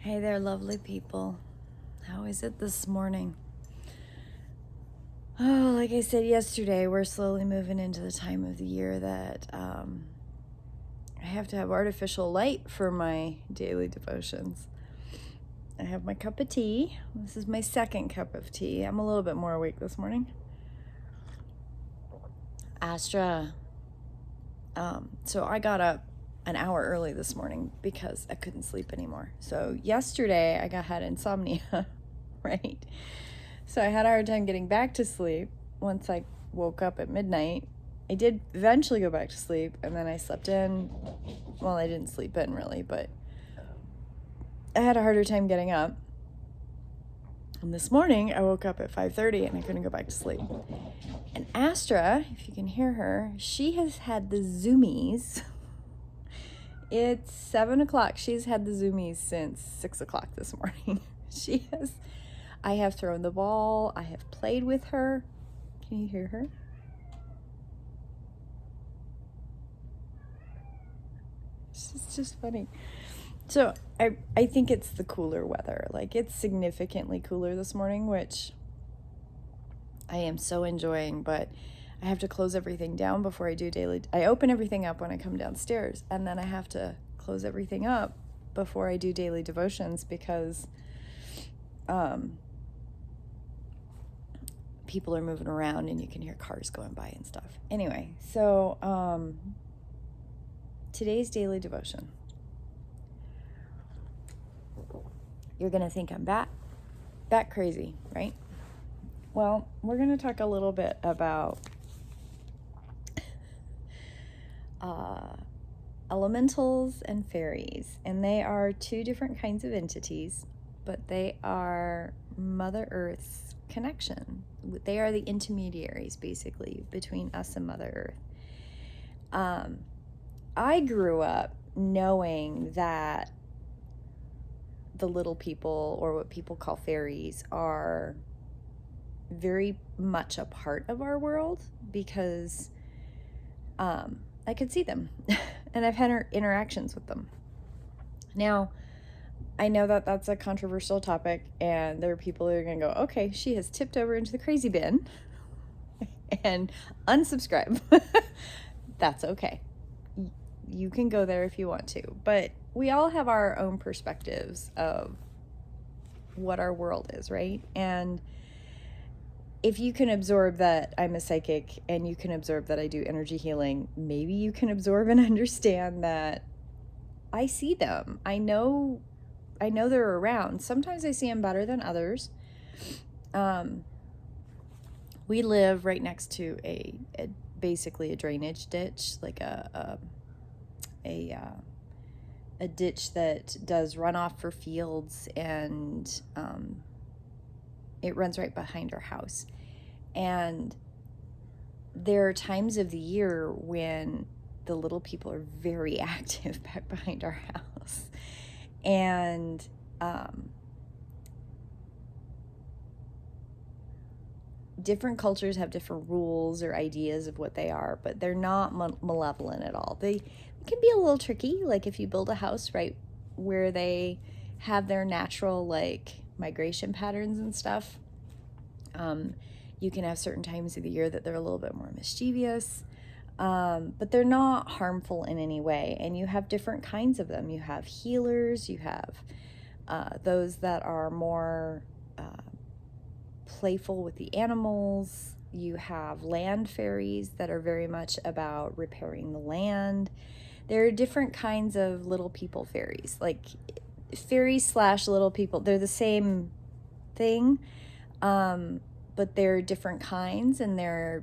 Hey there, lovely people. How is it this morning? Oh, like I said yesterday, we're slowly moving into the time of the year that I have to have artificial light for my daily devotions. I have my cup of tea. This is my second cup of tea. I'm a little bit more awake this morning. Astra. So I got up an hour early this morning because I couldn't sleep anymore. So yesterday I had insomnia, right? So I had a hard time getting back to sleep once I woke up at midnight. I did eventually go back to sleep, and then I slept in. Well, I didn't sleep in really, but I had a harder time getting up. And this morning I woke up at 5:30 and I couldn't go back to sleep. And Astra, if you can hear her, she has had the zoomies. It's 7 o'clock. She's had the zoomies since 6 o'clock this morning. I have thrown the ball. I have played with her. Can you hear her? It's just funny. So I think it's the cooler weather. Like, it's significantly cooler this morning, which I am so enjoying, but I have to close everything down before I do daily. I open everything up when I come downstairs, and then I have to close everything up before I do daily devotions because people are moving around and you can hear cars going by and stuff. Anyway, so today's daily devotion. You're going to think I'm bat crazy, right? Well, we're going to talk a little bit about elementals and fairies. And they are two different kinds of entities, but they are Mother Earth's connection. They are the intermediaries, basically, between us and Mother Earth. I grew up knowing that the little people, or what people call fairies, are very much a part of our world because I could see them and I've had interactions with them. Now, I know that that's a controversial topic, and there are people who are going to go, okay, she has tipped over into the crazy bin and unsubscribe. That's okay. You can go there if you want to, but we all have our own perspectives of what our world is, right? And if you can absorb that I'm a psychic and you can absorb that I do energy healing, maybe you can absorb and understand that I see them. I know they're around. Sometimes I see them better than others. We live right next to basically a drainage ditch, like a ditch that does runoff for fields, and it runs right behind our house. And there are times of the year when the little people are very active back behind our house. And different cultures have different rules or ideas of what they are, but they're not malevolent at all. They can be a little tricky, like if you build a house right where they have their natural like migration patterns and stuff. You can have certain times of the year that they're a little bit more mischievous, but they're not harmful in any way. And you have different kinds of them. You have healers, you have those that are more playful with the animals. You have land fairies that are very much about repairing the land. There are different kinds of little people fairies, like fairies / little people. They're the same thing, but they're different kinds, and they're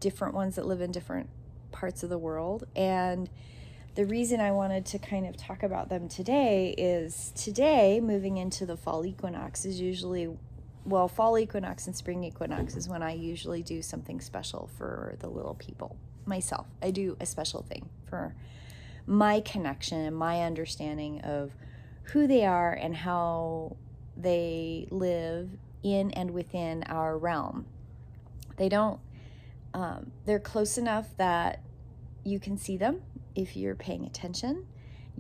different ones that live in different parts of the world. And the reason I wanted to kind of talk about them today is moving into the fall equinox is usually, well, fall equinox and spring equinox is when I usually do something special for the little people. Myself, I do a special thing for my connection and my understanding of who they are and how they live in and within our realm. They're close enough that you can see them if you're paying attention.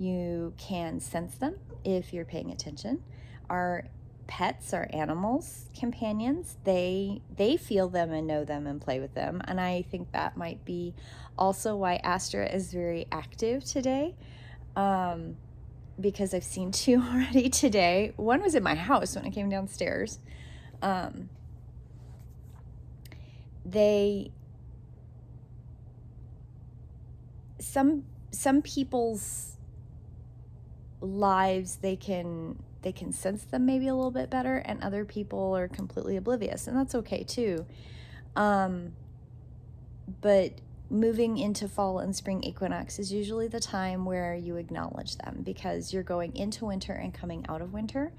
You can sense them if you're paying attention. Our pets, our animals, companions, they feel them and know them and play with them. And I think that might be also why Astra is very active today. Because I've seen two already today. One was in my house when I came downstairs. Some people's lives, they can sense them maybe a little bit better, and other people are completely oblivious, and that's okay too. But moving into fall and spring equinox is usually the time where you acknowledge them, because you're going into winter and coming out of winter,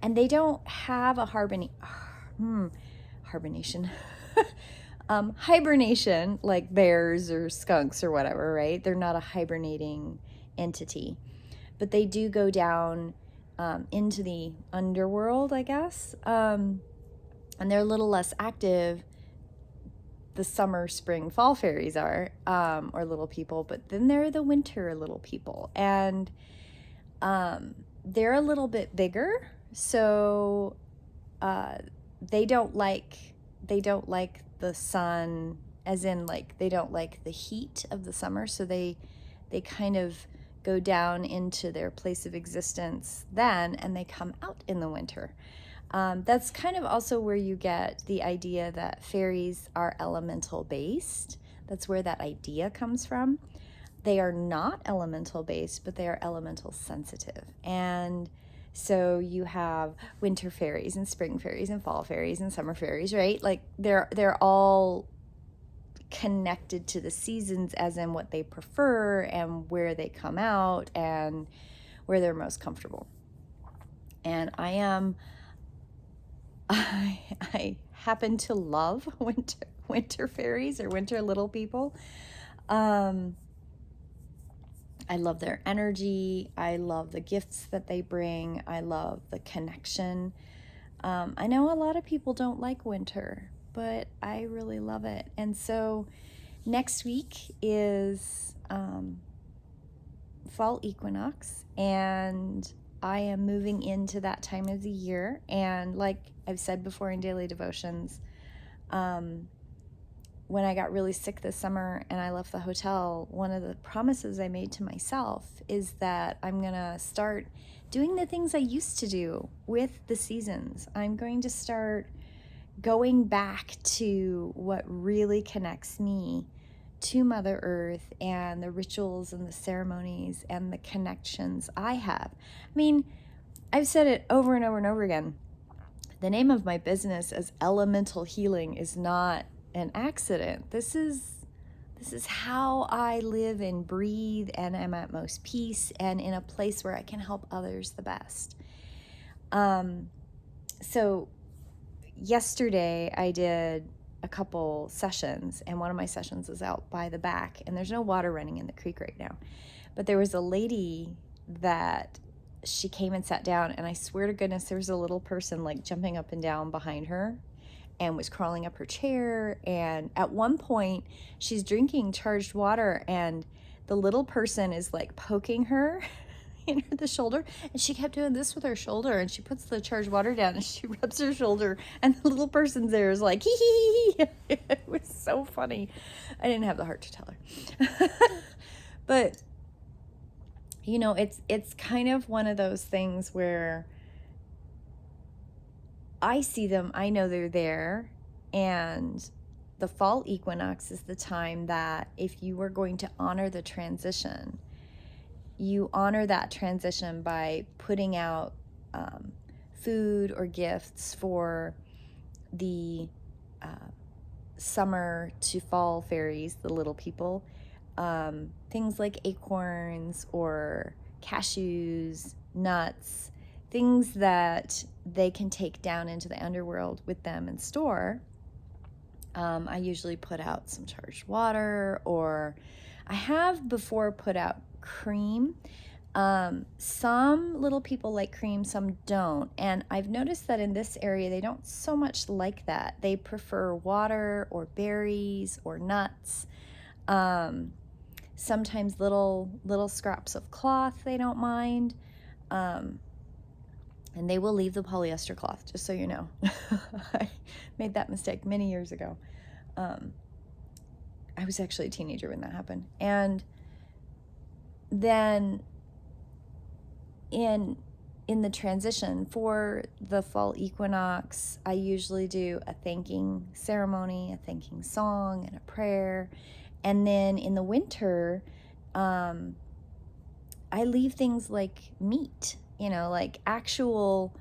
and they don't have a hibernation like bears or skunks or whatever, right? They're not a hibernating entity, but they do go down into the underworld, I guess, and they're a little less active. The summer, spring, fall fairies are, or little people, but then there are the winter little people, and they're a little bit bigger, so they don't like the sun, as in like they don't like the heat of the summer, so they kind of go down into their place of existence then, and they come out in the winter. That's kind of also where you get the idea that fairies are elemental based. That's where that idea comes from. They are not elemental based, but they are elemental sensitive. And so you have winter fairies and spring fairies and fall fairies and summer fairies, right? Like they're all connected to the seasons, as in what they prefer and where they come out and where they're most comfortable. And I happen to love winter fairies, or winter little people. I love their energy. I love the gifts that they bring. I love the connection. I know a lot of people don't like winter, but I really love it. And so next week is fall equinox, and I am moving into that time of the year. And like I've said before in daily devotions, when I got really sick this summer and I left the hotel, one of the promises I made to myself is that I'm going to start doing the things I used to do with the seasons. I'm going to start going back to what really connects me to Mother Earth, and the rituals and the ceremonies and the connections I have. I mean, I've said it over and over and over again. The name of my business as Elemental Healing is not an accident. This is how I live and breathe and am at most peace and in a place where I can help others the best. So yesterday I did a couple sessions, and one of my sessions is out by the back, and there's no water running in the creek right now. But there was a lady that she came and sat down, and I swear to goodness there was a little person like jumping up and down behind her and was crawling up her chair. And at one point she's drinking charged water, and the little person is like poking her in the shoulder, and she kept doing this with her shoulder, and she puts the charged water down and she rubs her shoulder, and the little person there is like hee hee hee. It was so funny. I didn't have the heart to tell her. But you know, it's kind of one of those things where I see them, I know they're there, and the fall equinox is the time that if you were going to honor the transition, you honor that transition by putting out food or gifts for the summer to fall fairies, the little people. Things like acorns or cashews, nuts, things that they can take down into the underworld with them and store. I usually put out some charged water, or I have before put out cream. Some little people like cream, some don't. And I've noticed that in this area, they don't so much like that. They prefer water or berries or nuts. sometimes little scraps of cloth they don't mind. And they will leave the polyester cloth, just so you know. I made that mistake many years ago. I was actually a teenager when that happened. And then in the transition for the fall equinox, I usually do a thanking ceremony, a thanking song, and a prayer. And then in the winter, I leave things like meat, like actual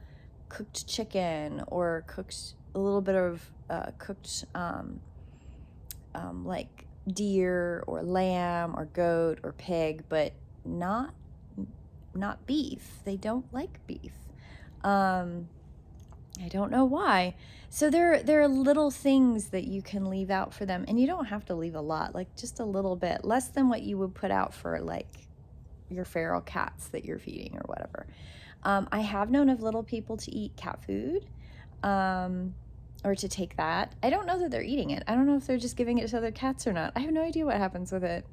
cooked chicken, or a little bit of cooked like deer or lamb or goat or pig, but not beef. They don't like beef. I don't know why. So there are little things that you can leave out for them, and you don't have to leave a lot, like just a little bit, less than what you would put out for like your feral cats that you're feeding or whatever. I have known of little people to eat cat food, or to take that. I don't know that they're eating it. I don't know if they're just giving it to other cats or not. I have no idea what happens with it.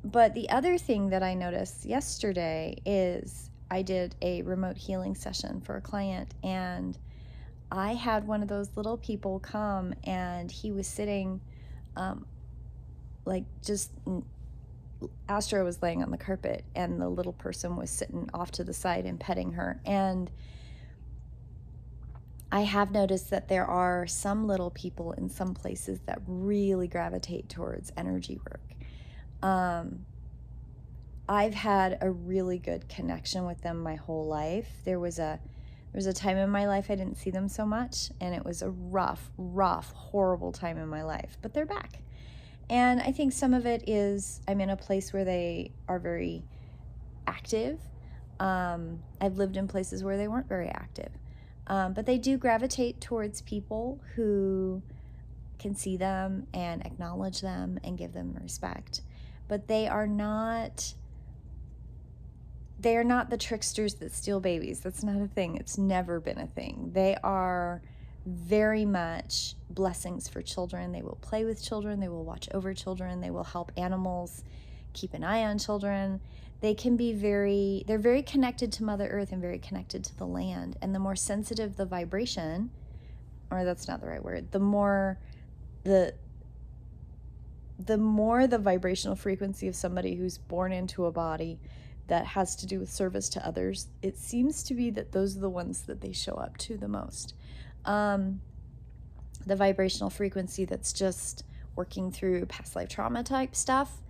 But the other thing that I noticed yesterday is I did a remote healing session for a client, and I had one of those little people come, and he was sitting, like just Astro was laying on the carpet, and the little person was sitting off to the side and petting her. And I have noticed that there are some little people in some places that really gravitate towards energy work. I've had a really good connection with them my whole life. There was a time in my life I didn't see them so much, and it was a rough, horrible time in my life, but they're back. And I think some of it is I'm in a place where they are very active. I've lived in places where they weren't very active. But they do gravitate towards people who can see them and acknowledge them and give them respect. But they are not the tricksters that steal babies. That's not a thing. It's never been a thing. They are very much blessings for children. They will play with children. They will watch over children. They will help animals, keep an eye on children. They can be they're very connected to Mother Earth and very connected to the land. And the more sensitive the vibration, or that's not the right word, the more the vibrational frequency of somebody who's born into a body that has to do with service to others, it seems to be that those are the ones that they show up to the most. The vibrational frequency that's just working through past life trauma type stuff,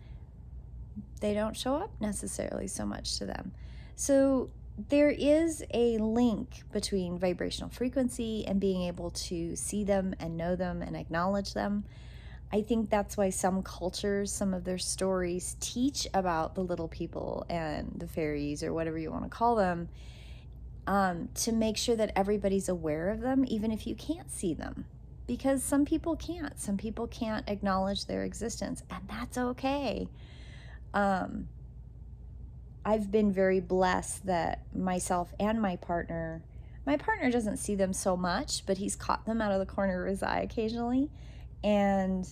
they don't show up necessarily so much to them. So there is a link between vibrational frequency and being able to see them and know them and acknowledge them. I think that's why some cultures, some of their stories teach about the little people and the fairies, or whatever you want to call them, to make sure that everybody's aware of them, even if you can't see them. Because some people can't. Some people can't acknowledge their existence, and that's okay. I've been very blessed that myself and my partner doesn't see them so much, but he's caught them out of the corner of his eye occasionally. And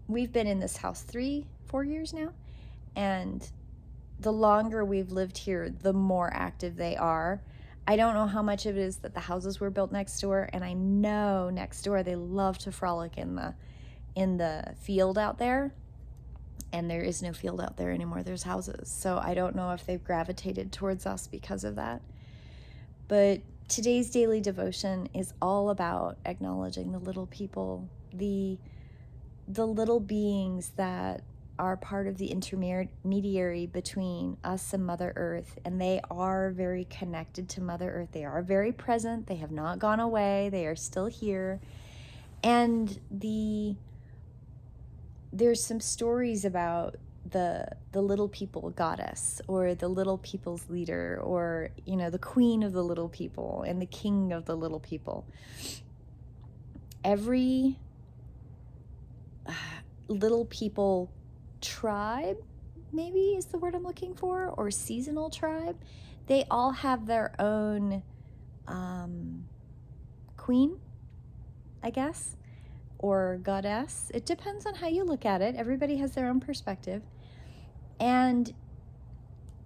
we've been in this house 3-4 years now, and the longer we've lived here, the more active they are. I don't know how much of it is that the houses were built next door, and I know next door they love to frolic in the field out there, and there is no field out there anymore. There's houses. So I don't know if they've gravitated towards us because of that. But today's daily devotion is all about acknowledging the little people, the little beings that are part of the intermediary between us and Mother Earth. And they are very connected to Mother Earth. They are very present. They have not gone away. They are still here. And there's some stories about the little people goddess, or the little people's leader, or the queen of the little people and the king of the little people. Every little people tribe, maybe is the word I'm looking for, or seasonal tribe, they all have their own queen, I guess. or goddess. It depends on how you look at it. Everybody has their own perspective. And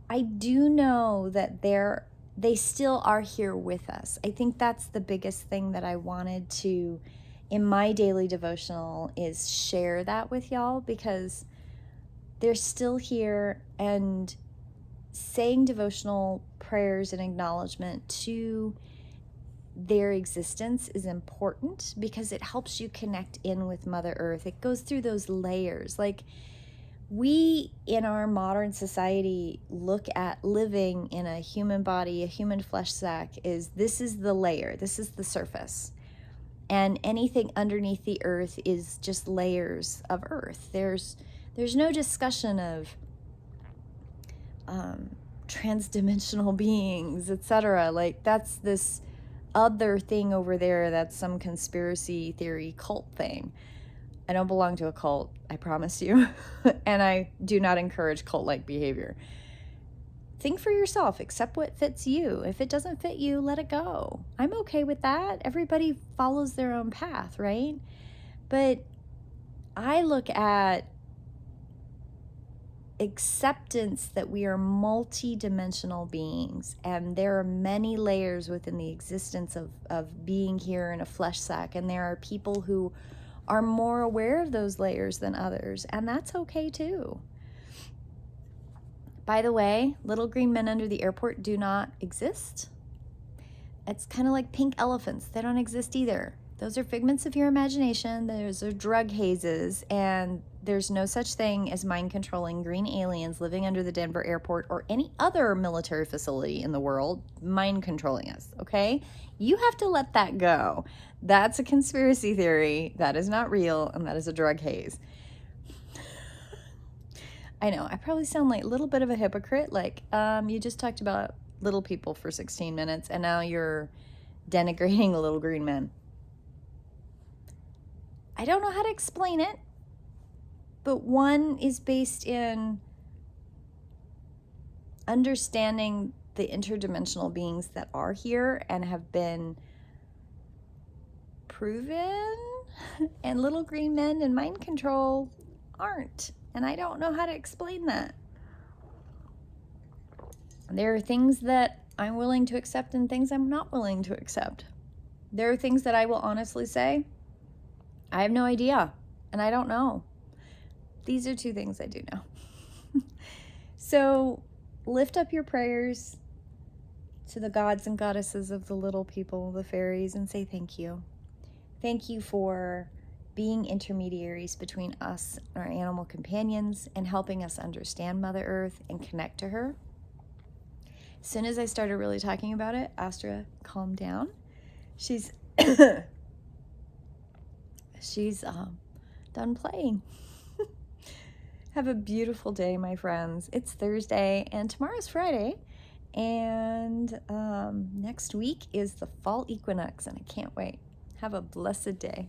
I do know that they still are here with us. I think that's the biggest thing that I wanted to, in my daily devotional, is share that with y'all, because they're still here, and saying devotional prayers and acknowledgement to their existence is important because it helps you connect in with Mother Earth. It goes through those layers. Like, we in our modern society look at living in a human body, a human flesh sack, this is the layer, this is the surface. And anything underneath the earth is just layers of earth. There's no discussion of transdimensional beings, etc. Like, that's this other thing over there that's some conspiracy theory cult thing. I don't belong to a cult, I promise you. And I do not encourage cult-like behavior. Think for yourself, accept what fits you. If it doesn't fit you, let it go. I'm okay with that. Everybody follows their own path, right? But I look at acceptance that we are multi-dimensional beings, and there are many layers within the existence of being here in a flesh sack, and there are people who are more aware of those layers than others, and that's okay too. By the way, little green men under the airport do not exist. It's kind of like pink elephants. They don't exist either. Those are figments of your imagination. Those are drug hazes, and there's no such thing as mind-controlling green aliens living under the Denver airport or any other military facility in the world mind-controlling us, okay? You have to let that go. That's a conspiracy theory. That is not real, and that is a drug haze. I know, I probably sound like a little bit of a hypocrite. Like, you just talked about little people for 16 minutes, and now you're denigrating the little green men. I don't know how to explain it, but one is based in understanding the interdimensional beings that are here and have been proven, and little green men and mind control aren't. And I don't know how to explain that. There are things that I'm willing to accept and things I'm not willing to accept. There are things that I will honestly say, I have no idea, and I don't know. These are two things I do know. So lift up your prayers to the gods and goddesses of the little people, the fairies, and say thank you. Thank you for being intermediaries between us and our animal companions and helping us understand Mother Earth and connect to her. As soon as I started really talking about it, Astra calmed down. She's done playing. Have a beautiful day, my friends. It's Thursday and tomorrow's Friday, and next week is the fall equinox, and I can't wait. Have a blessed day.